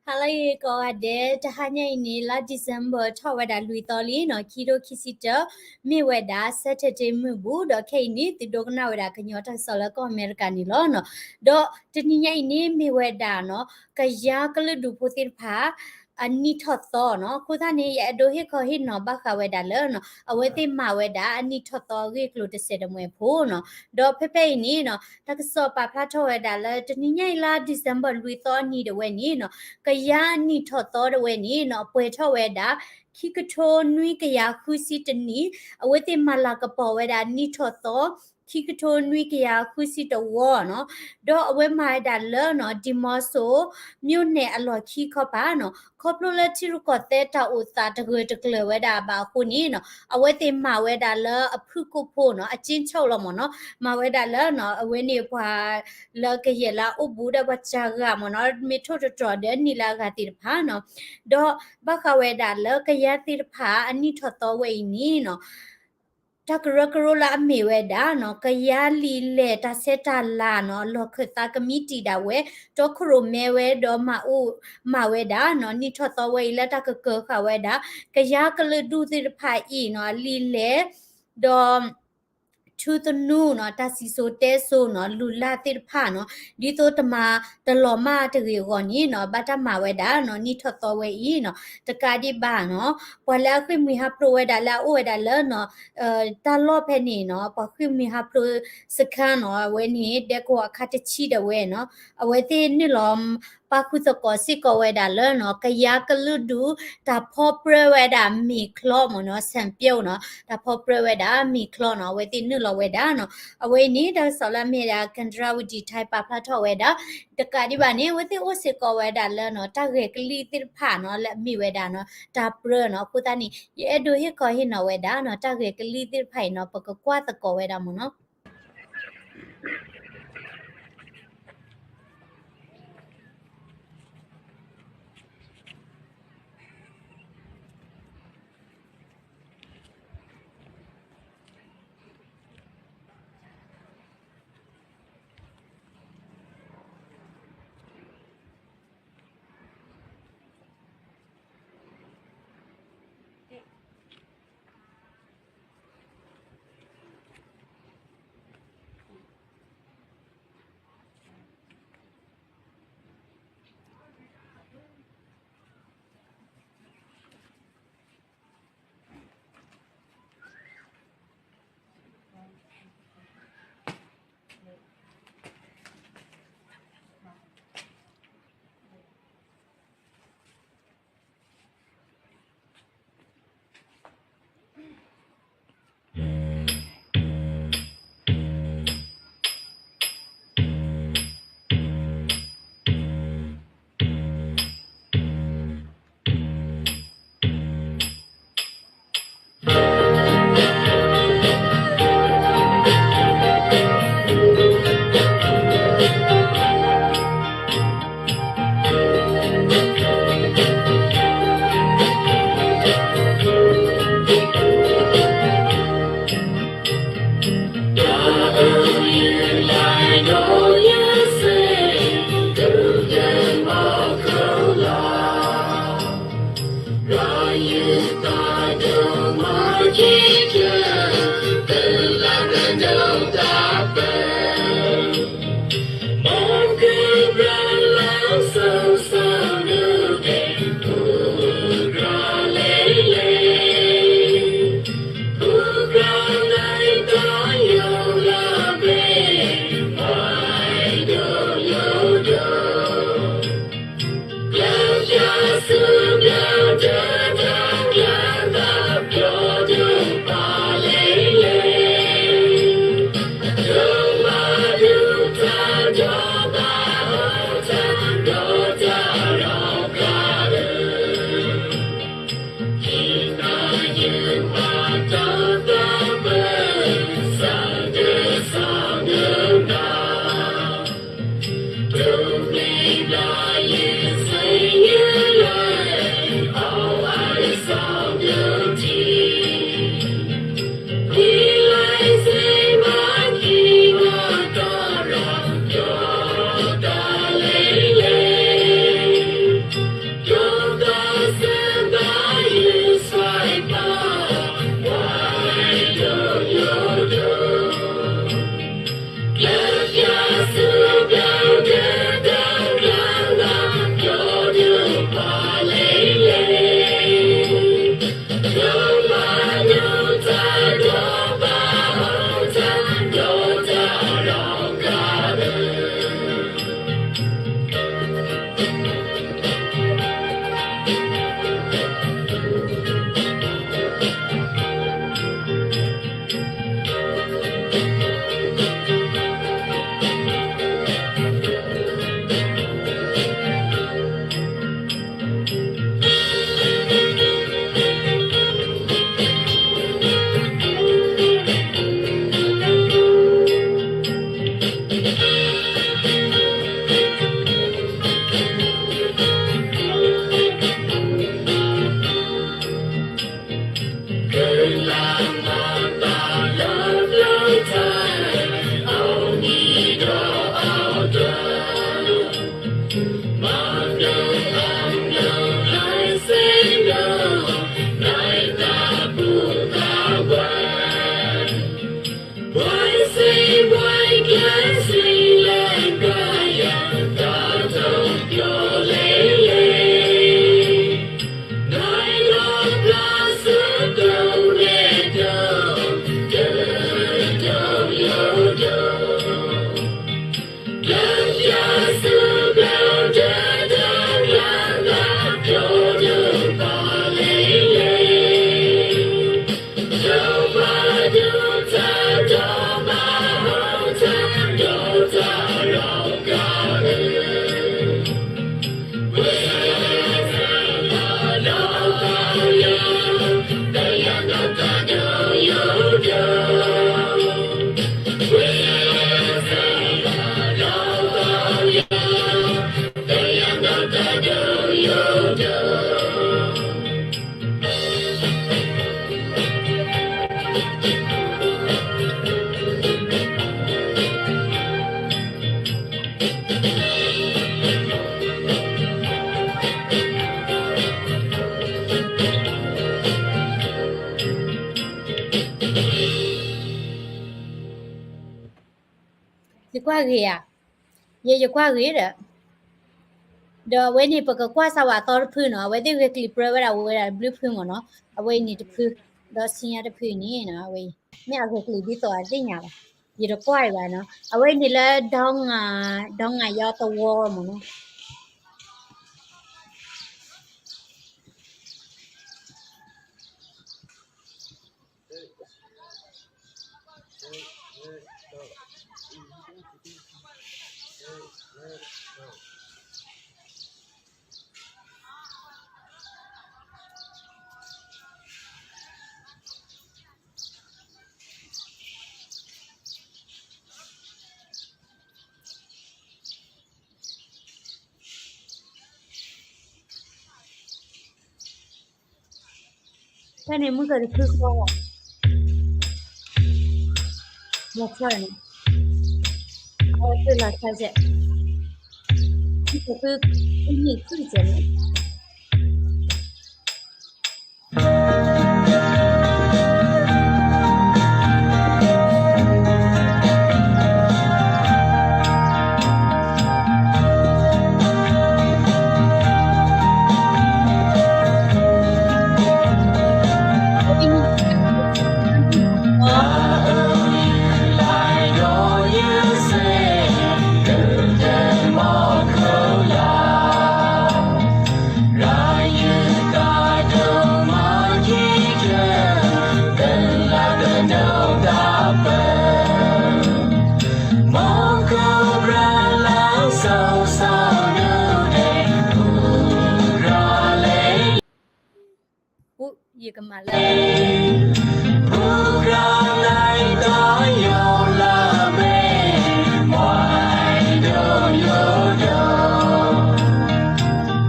Halai ko ade tahanya ini la December thawada lui toli no kido kisita mi weda Saturday mubu do kaini ti dogna weda kanyota sala ko America ni lo no do tininya ini mi weda no kaya kala du putir pha อันนี้ทอดต่อเนาะคูท่านนี้อย่าดูให้เขาเห็นเนาะบักเขาไว้ดาเลเนาะเอาไว้ที่มาไว้ดาอันนี้ทอดต่อเรียกรู้จะเสด็จมวยพูเนาะดอกเพ่ๆนี้เนาะถ้าก็สอบปลาพระทอไว้ดาเลยจะนี่ไงล่ะ December ลุยต่อนี้เดี๋ยววันนี้เนาะก็ย่านี่ทอดต่อเดี๋ยววันนี้เนาะเปิดทอไว้ดาคิกโทนุยก็ยาคุสิตนี้เอาไว้ที่มาลากระเป๋าไว้ดานี่ทอดต่อคิกโทนุยก็ยาคุสิตวอเนาะดอกเอาไว้มาดาเลเนาะดิมอโซမြို့နယ်အလော်ခီခောပါနော်ခေါပလိုလက်ချီရကတဲ့တာဥစာတကွေတကလဝဒါဘာခုနီနော်အဝဲတင်မဝဲဒါလအဖုကုဖို့နော်အချင်းချုပ်လမနော်မဝဲဒါလနော်အဝဲနေဖွာလကရလာဥဘူဒဘချာကမနော်မီထိုတတော်တဲ့နီလာကတိဖာနော်ဒေါ်ဘခဝဲဒါလကရတိဖာအနိထတော်ဝဲနီနော်ถ้ากระกระละมีเวดาเนาะก็ยาลีเลตาเซตาลาเนาะลอคือตากมีติดาเวจอครุเมเวดอมาอูมาเวดาเนาะนี่ทอตอเวละตากะเกอค่ะเวดาก็ยากะลดูติพาอีเนาะลีเลดอทูตนูเนาะตาซิโซเตโซเนาะลูลาติพาเนาะดิโตตมาตลอมาตะเรียกอนี่เนาะบัตมาเวดาเนาะนี่ทอตอเวอีเนาะตะกาดิบาเนาะพอแล้วคือมีฮับโปรเวดาแล้วโอเวดาเลเนาะตาลอเพนี่เนาะพอคือมีฮับโปรสกันเนาะเวนี้เด็กว่าคาตชีเดเวเนาะเอาไว้ที่นี่ลอมปาคุตกอสิกอเวดาเลเนาะกะยากะลุดูตาพอเปรเวดามีคลอมเนาะแซมเปียวเนาะตาพอเปรเวดามีคลอเนาะเวที่นี่ลอเวดาเนาะเอาไว้นี้ดาสลาเมดากันดราวดีไทปาพลาทอเวดาตะกาดิบานี่เวที่โอสิกอเวดาเลเนาะตาเรกลีติผาเนาะและมีเวดาเนาะตาเปรเนาะคุตานี่เยดูให้ก็เห็นเนาะเวดาเนาะตาเรกลีติไผเนาะปะก็กว่าตะกอเวดามเนาะ qua ghia ye qua ghia đó the when ni pa qua sa wa to phu no we the clip ra we ra blue phu ngo no we ni to phu do sin ya de phu ni no we me a clip bi to a tin ya ba ye do qua ba no we ni la dong yo to wo mo no cái này muốn cái thứ co một phần đây là sao vậy cái gì cứ vậy gì cơ mà lên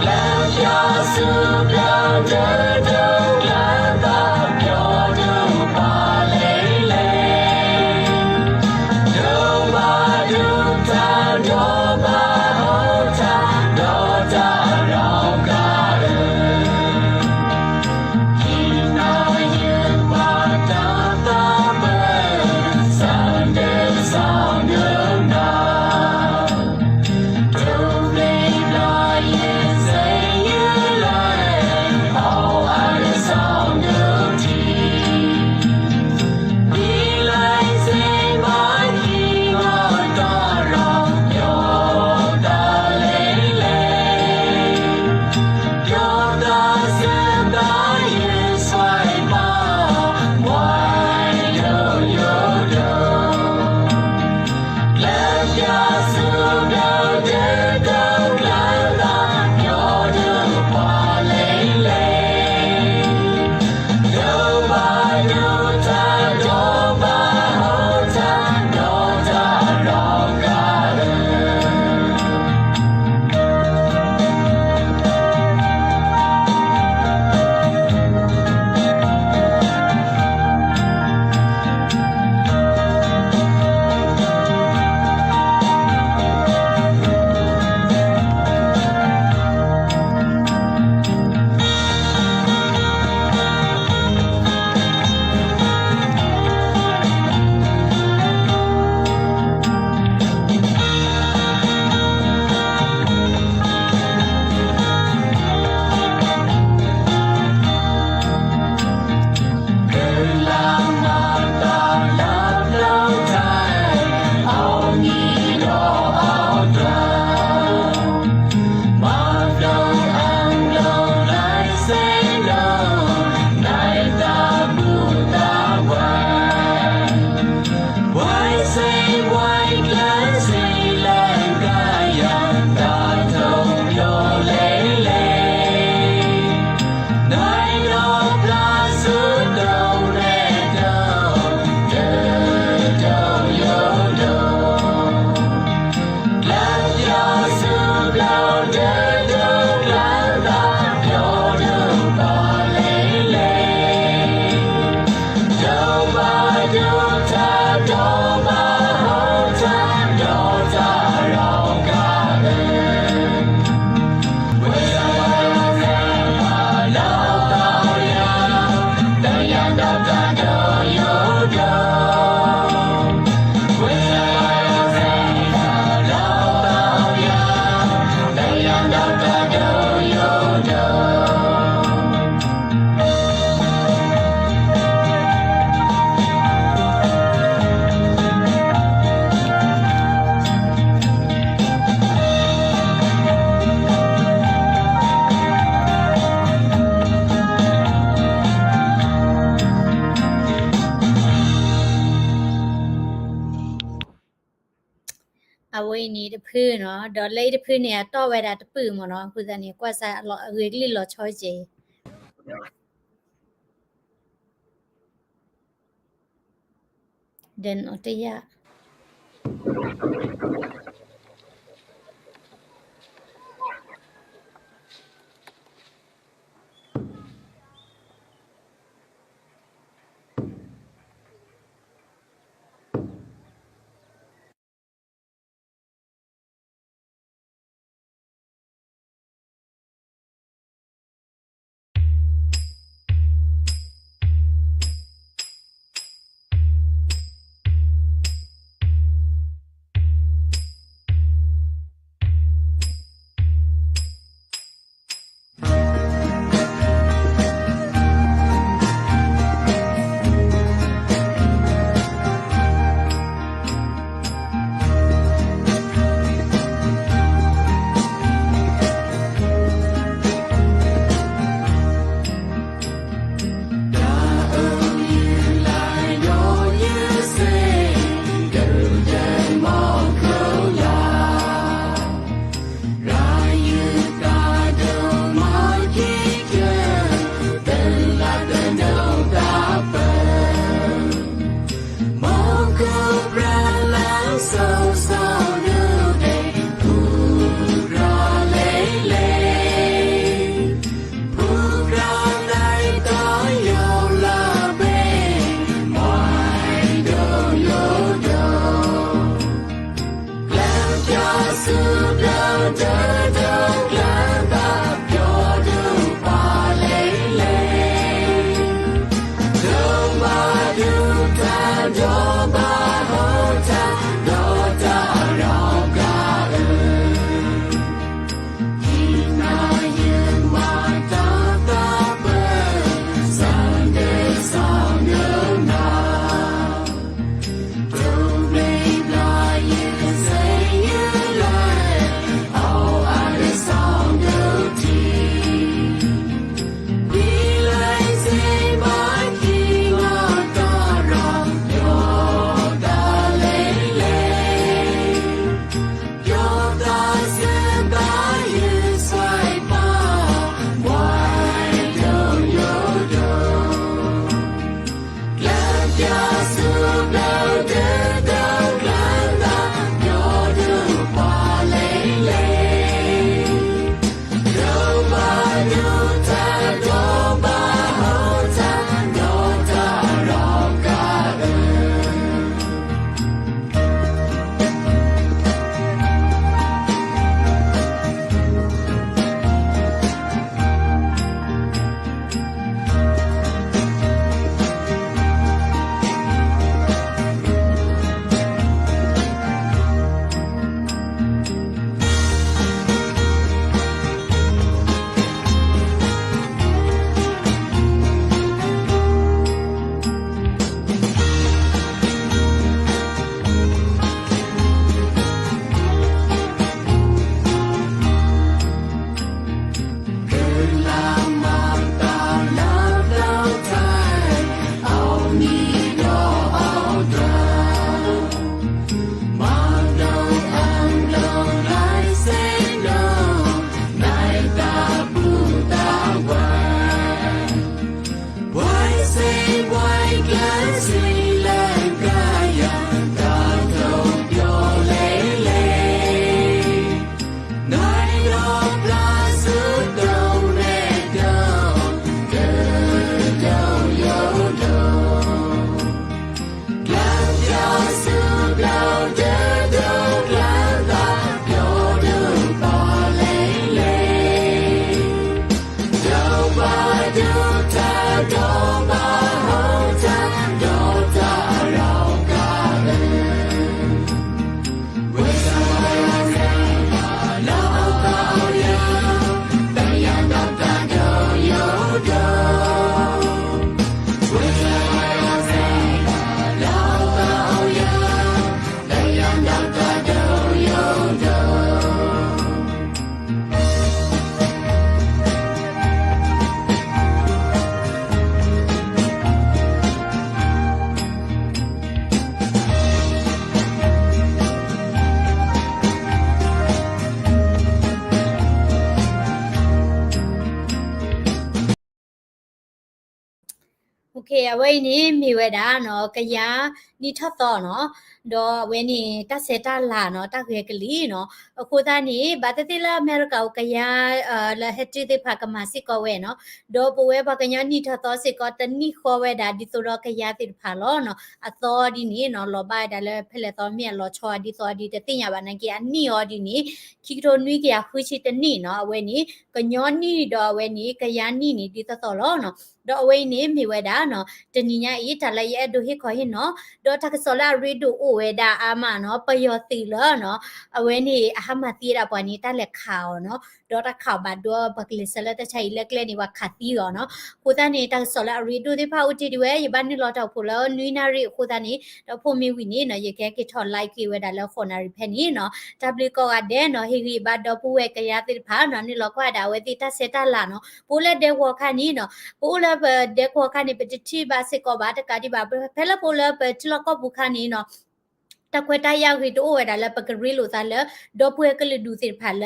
Hãy subscribe cho kênh Ghiền Mì Gõ để không bỏ lỡ เอาไว้นี้ตะพื้นเนาะดอเลยตะพื้นเนี่ยต่อไว้ดาตะปื้อหมอเนาะคือตอนนี้กว่าซะรอเรกลิรอช้อยเจเดินออตยะ okay အဝိနေမိဝဲတာနော်ကရနီထတော့နော်ဒေါ်ဝဲနေတဆေတာလာနော်တခဲကလေးနော်အခုသားနေဘာတတိလာအမေရိကကရလာဟက်တီတဲ့ဖကမစစ်ကောဝဲနော်ဒေါ်ပဝဲဘကညာနီထတော့စစ်ကောတနီခေါ်ဝဲတာဒီဆိုတော့ကရတဲ့ဖာလောနော်အသောဒီနေနော်လောပါဒါလည်းဖလက်တော်မြက်လောချောဒီသောဒီတသိညာပါနကီအနီယောဒီနေခီတိုနွီကရခွချီတနီနော်အဝဲနေကညောနီတော့အဝဲနေကရနီနေဒီသောလောနော်ဒေါ်အဝဲနေမိဝဲတာနော်တနီညာဤတလည်းရဲ့ဒိုဟိခေါ်ဟင်နော်ဒေါ်တကဆောလာရီဒိုအိုဝဲတာအာမနော်ပယောတီလောနော်အဝဲနေအဟမတီရာပွားနေတာလက်ခါနော်ဒေါ်တခါဘာဒေါ်ဘကလစလတချိုင်လက်ကလေးနေဝခတ်တီရောနော်ကိုတနေတကဆောလာရီဒိုဒီဖာဦးတီဒီဝဲယဘာနေလောတော့ဖို့လောနွီနာရီကိုတနေတော့ဖို့မီဝီနေနော်ရကဲကထော်လိုက်ကေဝဲတာလောခေါ်နာရီဖဲနေနော်w ကောကတဲ့နော်ဟီဟီဘာတော့ပူဝဲကရတိဖာနော်နေလောခွာတာဝဲတိတဆက်တလာနော်ပိုလက်တဲ့ဝခါနီနော်ပိုလက်တဲ့ဝခါနေပတိဘာစကောဘာတကတိဘာဖဲလပိုလက်ပချလကောဘူခါနီနော်တခွေတရရီတိုးဝဲတာလပကရီလိုသားလဒေါ်ပွဲကလေးဒူစစ်ဖာလ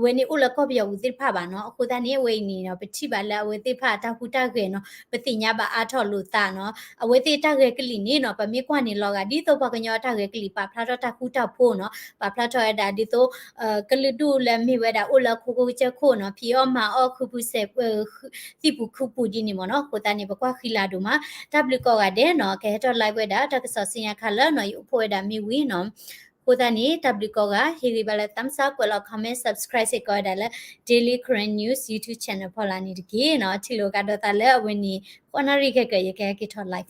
ဝဲနေဥလကောပြောဦးစစ်ဖာပါနော်အခုတနေ့ဝဲနေနော်ပတိပါလဝဲတိဖာတခုတခဲနော်ပတိညာပါအားထော်လို့တာနော်အဝဲတိတခဲကလေးနေနော်ပမေကွာနေလောကဒီတော့ပကညောတခဲကလေးပါဖလာတော့တခုတဖို့နော်ပါဖလာတော့ဒါဒီတော့ကလေးဒူလမိဝဲတာဥလခုခုချက်ခို့နော်ဖီအောမှာအခုပုစေတိပုခုပူဒီနေမနော်ကိုတနေပကွာခီလာဒူမှာw ကောကတဲ့နော်ကဲတော့လိုက်ဝဲတာတကဆောစင်ရခလာနော်ယူဖွဲ့တာမိဝီနော်ကိုတနေ w ကောကဟီရီဘလက်တမ်ဆာကွလော comment subscribe စေကောဒါလဲ daily current news youtube channel ဖော်လာနေတကေနော်ချီလိုကတော့တလဲအဝင်နေ honorary ကရကဲကထော် live